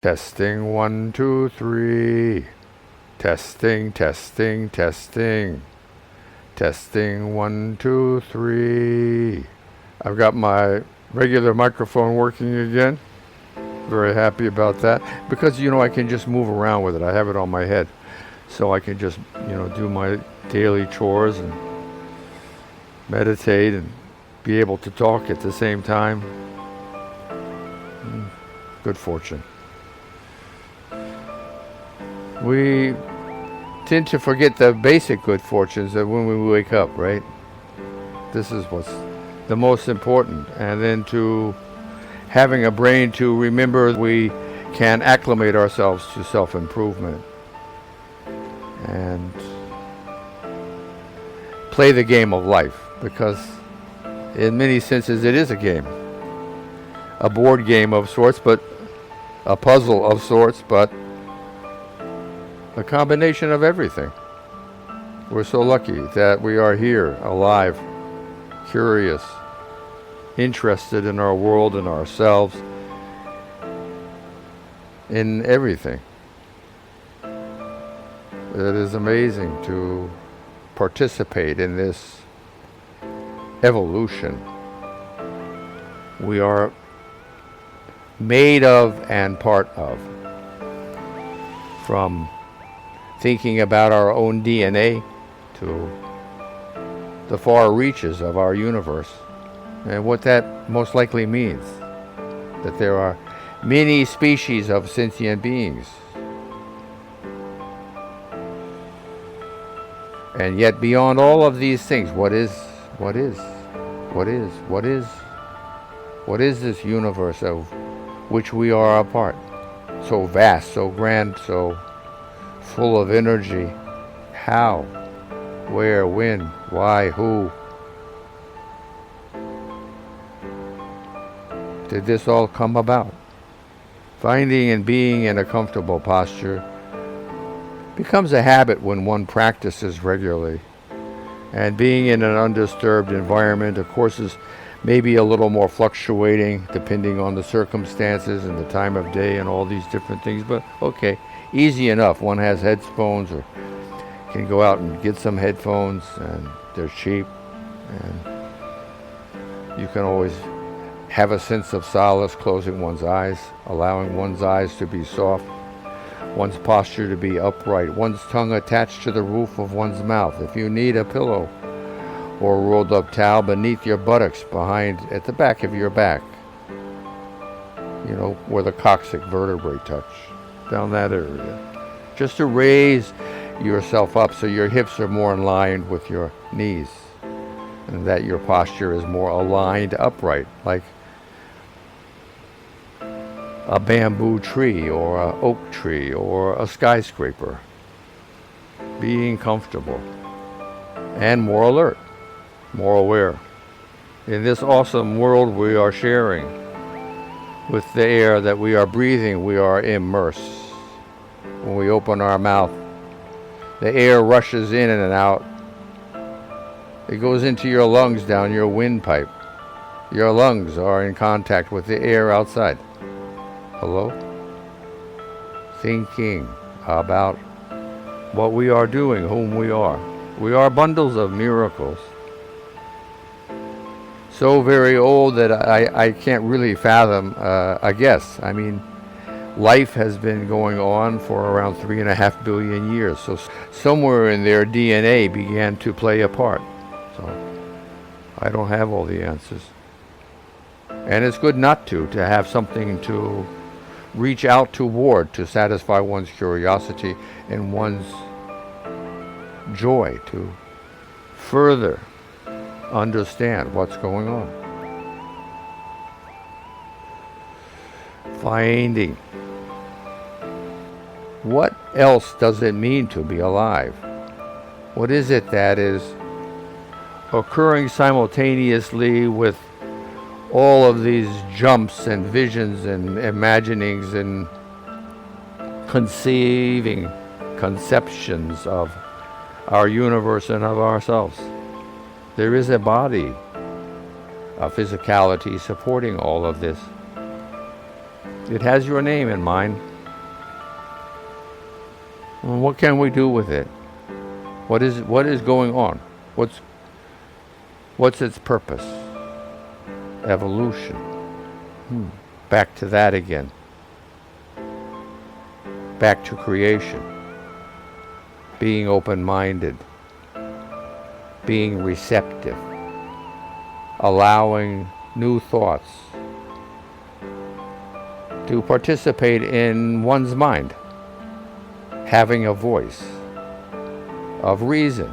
Testing, 1, 2, 3. Testing, testing, testing. Testing, 1, 2, 3. I've got my regular microphone working again. Very happy about that. Because, I can just move around with it. I have it on my head. So I can just, do my daily chores and meditate and be able to talk at the same time. Good fortune. We tend to forget the basic good fortunes that when we wake up, right? This is what's the most important. And then to having a brain to remember we can acclimate ourselves to self-improvement and play the game of life, because in many senses it is a game. A board game of sorts, but a puzzle of sorts, but a combination of everything. We're so lucky that we are here, alive, curious, interested in our world and ourselves, in everything. It is amazing to participate in this evolution. We are made of and part of. From thinking about our own DNA to the far reaches of our universe, and what that most likely means, that there are many species of sentient beings, and yet beyond all of these things, what is this universe of which we are a part, so vast, so grand, so full of energy? How, where, when, why, who did this all come about? Finding and being in a comfortable posture becomes a habit when one practices regularly. And being in an undisturbed environment, of course, is maybe a little more fluctuating depending on the circumstances and the time of day and all these different things. But okay, easy enough. One has headphones, or can go out and get some headphones, and they're cheap, and you can always have a sense of solace closing one's eyes, allowing one's eyes to be soft, one's posture to be upright, one's tongue attached to the roof of one's mouth. If you need a pillow or a rolled up towel beneath your buttocks, behind at the back of your back, where the coccyx vertebrae touch, down that area, just to raise yourself up so your hips are more in line with your knees, and that your posture is more aligned upright, like a bamboo tree or an oak tree or a skyscraper. Being comfortable and more alert, more aware. In this awesome world we are sharing, with the air that we are breathing, we are immersed. When we open our mouth, the air rushes in and out. It goes into your lungs, down your windpipe. Your lungs are in contact with the air outside. Hello? Thinking about what we are doing, whom we are. We are bundles of miracles. So very old that I can't really fathom a guess. I mean, life has been going on for around 3.5 billion years. So somewhere in their DNA began to play a part. So I don't have all the answers. And it's good not to have something to reach out toward, to satisfy one's curiosity and one's joy, to further understand what's going on. Finding what else does it mean to be alive? What is it that is occurring simultaneously with all of these jumps and visions and imaginings and conceptions of our universe and of ourselves? There is a body, a physicality supporting all of this. It has your name in mind. Well, what can we do with it? What is going on? What's its purpose? Evolution. Back to that again. Back to creation. Being open-minded. Being receptive. Allowing new thoughts to participate in one's mind. Having a voice of reason,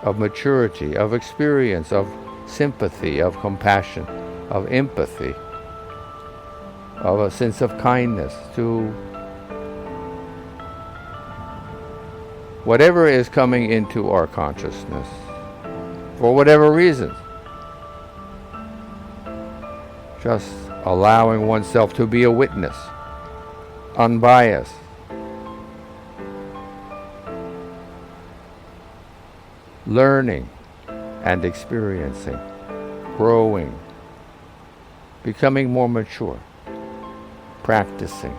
of maturity, of experience, of sympathy, of compassion, of empathy, of a sense of kindness to whatever is coming into our consciousness, for whatever reasons. Just allowing oneself to be a witness, unbiased. Learning and experiencing, growing, becoming more mature, practicing,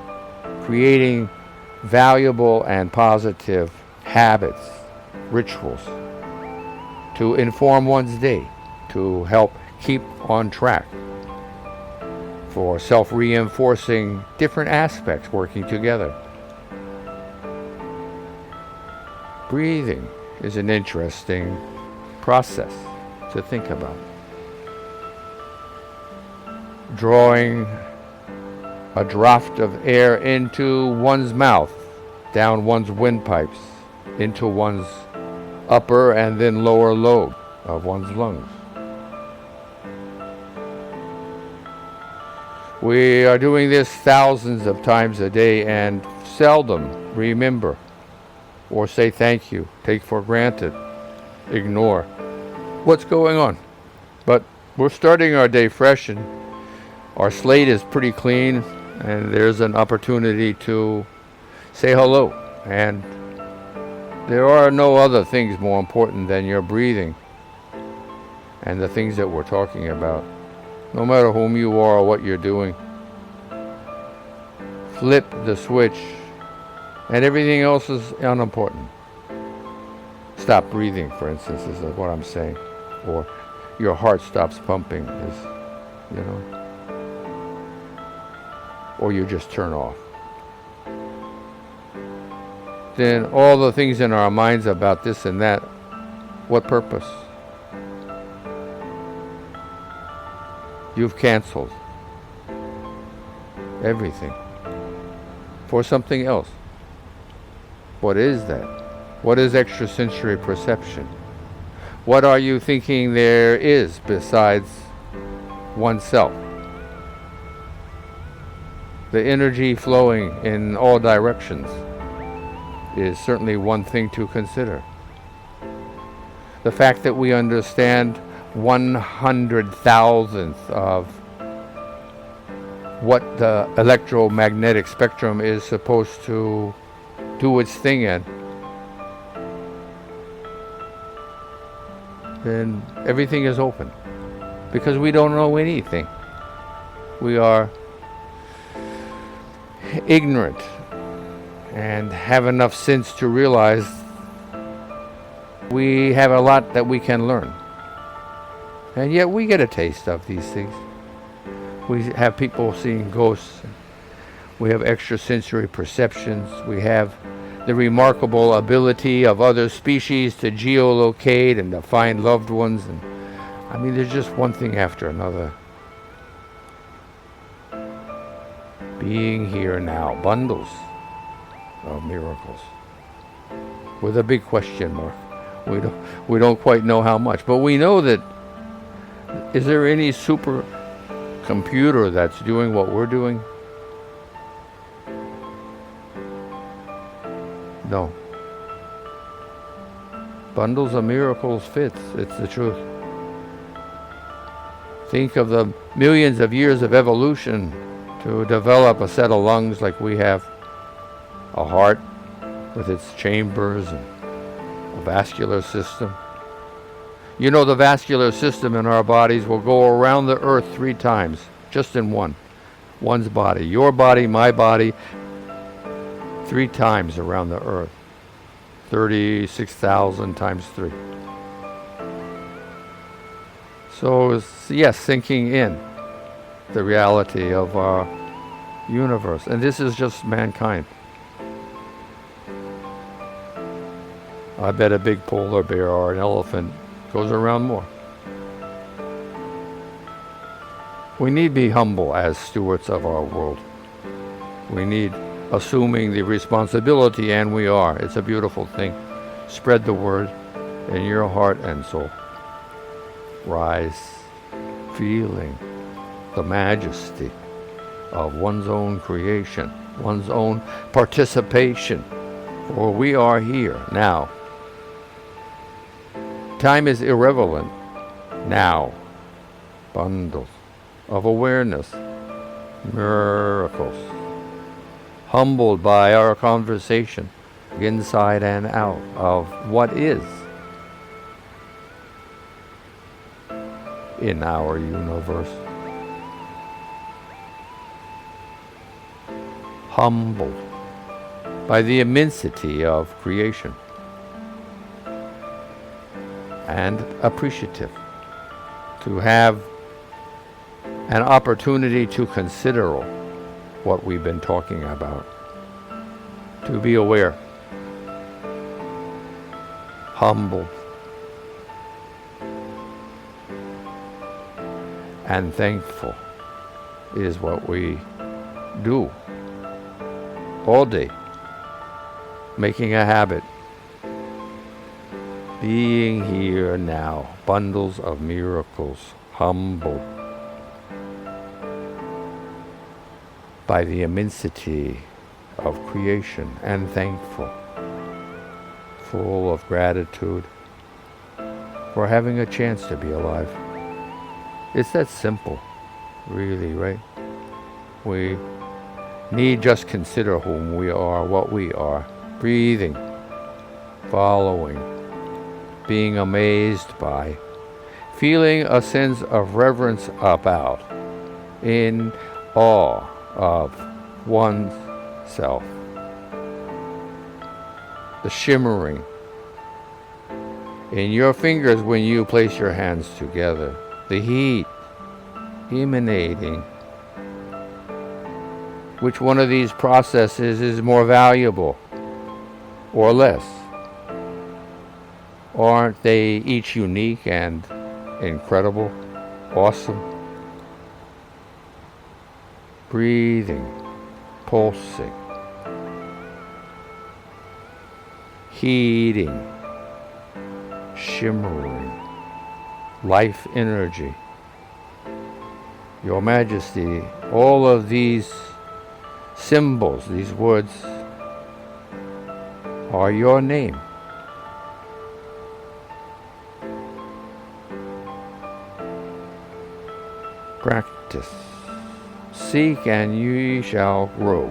creating valuable and positive habits, rituals to inform one's day, to help keep on track, for self-reinforcing different aspects working together. Breathing is an interesting process to think about. Drawing a draft of air into one's mouth, down one's windpipes, into one's upper and then lower lobe of one's lungs. We are doing this thousands of times a day and seldom remember or say thank you, take for granted, ignore what's going on. But we're starting our day fresh and our slate is pretty clean and there's an opportunity to say hello. And there are no other things more important than your breathing and the things that we're talking about. No matter whom you are or what you're doing, flip the switch and everything else is unimportant. Stop breathing, for instance, is what I'm saying. Or your heart stops pumping, or you just turn off. Then all the things in our minds about this and that, what purpose? You've canceled everything for something else. What is that? What is extrasensory perception? What are you thinking there is besides oneself? The energy flowing in all directions is certainly one thing to consider. The fact that we understand 100,000th of what the electromagnetic spectrum is supposed to do its thing in, then everything is open. Because we don't know anything. We are ignorant and have enough sense to realize we have a lot that we can learn. And yet we get a taste of these things. We have people seeing ghosts. We have extrasensory perceptions. We have the remarkable ability of other species to geolocate and to find loved ones. And I mean, there's just one thing after another. Being here now, bundles of miracles, with a big question mark. We don't quite know how much, but we know that. Is there any super computer that's doing what we're doing? No. Bundles of miracles fits. It's the truth. Think of the millions of years of evolution to develop a set of lungs like we have, a heart with its chambers and a vascular system. You know, the vascular system in our bodies will go around the earth 3 times, just in one's body. Your body, my body, 3 times around the earth. 36,000 times 3. So, yes, sinking in the reality of our universe. And this is just mankind. I bet a big polar bear or an elephant goes around more. We need be humble as stewards of our world. We need assuming the responsibility, and we are. It's a beautiful thing. Spread the word in your heart and soul. Rise, feeling the majesty of one's own creation, one's own participation. For we are here now. Time is irrelevant now. Bundles of awareness, miracles, humbled by our conversation, inside and out, of what is in our universe. Humbled by the immensity of creation, and appreciative to have an opportunity to consider what we've been talking about, to be aware, humble, and thankful is what we do all day, making a habit, being here now, bundles of miracles, humble by the immensity of creation, and thankful, full of gratitude for having a chance to be alive. It's that simple, really, right? We need just consider whom we are, what we are, breathing, following, being amazed by, feeling a sense of reverence about, in awe of one's self. The shimmering in your fingers when you place your hands together, the heat emanating. Which one of these processes is more valuable or less? Aren't they each unique and incredible, awesome? Breathing, pulsing, heating, shimmering, life energy. Your Majesty, all of these symbols, these words, are your name. Practice. Seek and ye shall grow.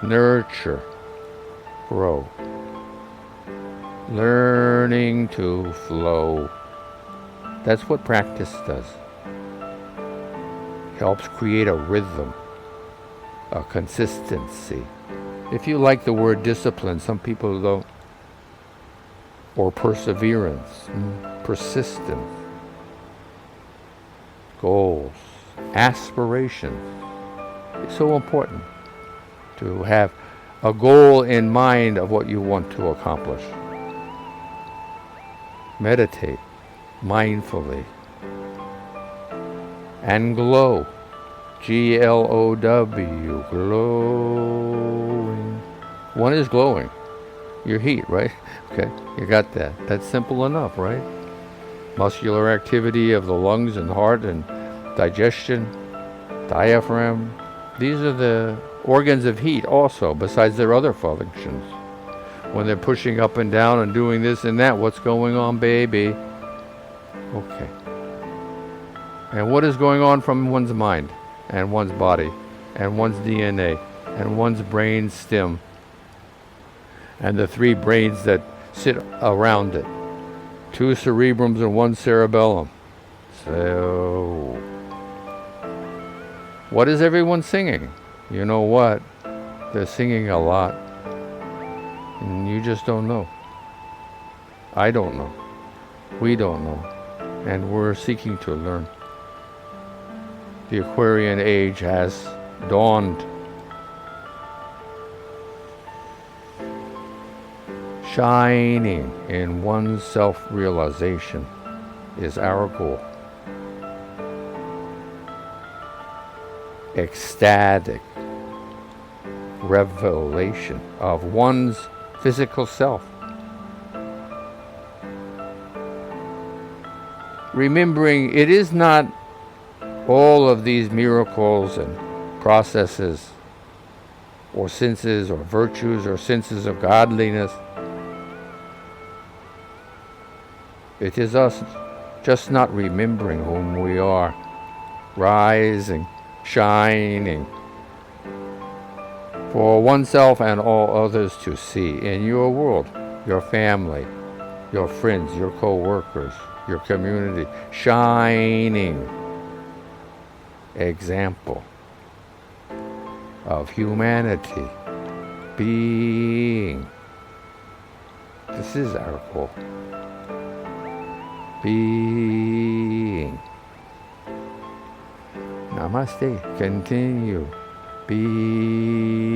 Nurture. Grow. Learning to flow. That's what practice does. Helps create a rhythm, a consistency. If you like the word discipline, some people don't. Or perseverance, persistence, goals, aspirations. It's so important to have a goal in mind of what you want to accomplish. Meditate mindfully and glow. Glow, glowing. One is glowing. Your heat, right? Okay, you got that. That's simple enough, right? Muscular activity of the lungs and heart and digestion, diaphragm. These are the organs of heat also, besides their other functions. When they're pushing up and down and doing this and that, what's going on, baby? Okay. And what is going on from one's mind and one's body and one's DNA and one's brain stem and the three brains that sit around it? 2 cerebrums and 1 cerebellum. So, what is everyone singing? You know what? They're singing a lot. And you just don't know. I don't know. We don't know. And we're seeking to learn. The Aquarian age has dawned. Shining in one's self-realization is our goal. Ecstatic revelation of one's physical self. Remembering it is not all of these miracles and processes or senses or virtues or senses of godliness. It is us just not remembering whom we are, rising, shining, for oneself and all others to see in your world, your family, your friends, your co-workers, your community, shining example of humanity, being. This is our goal. Being. Namaste. Continue. Being.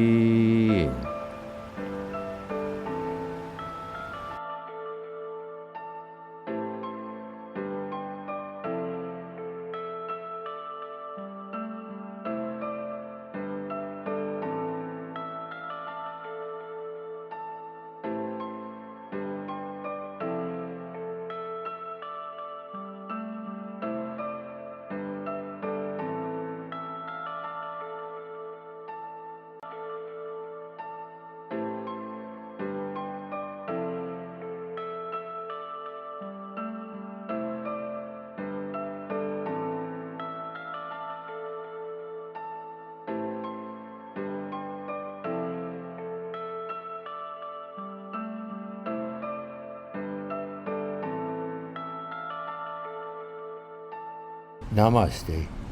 Namaste.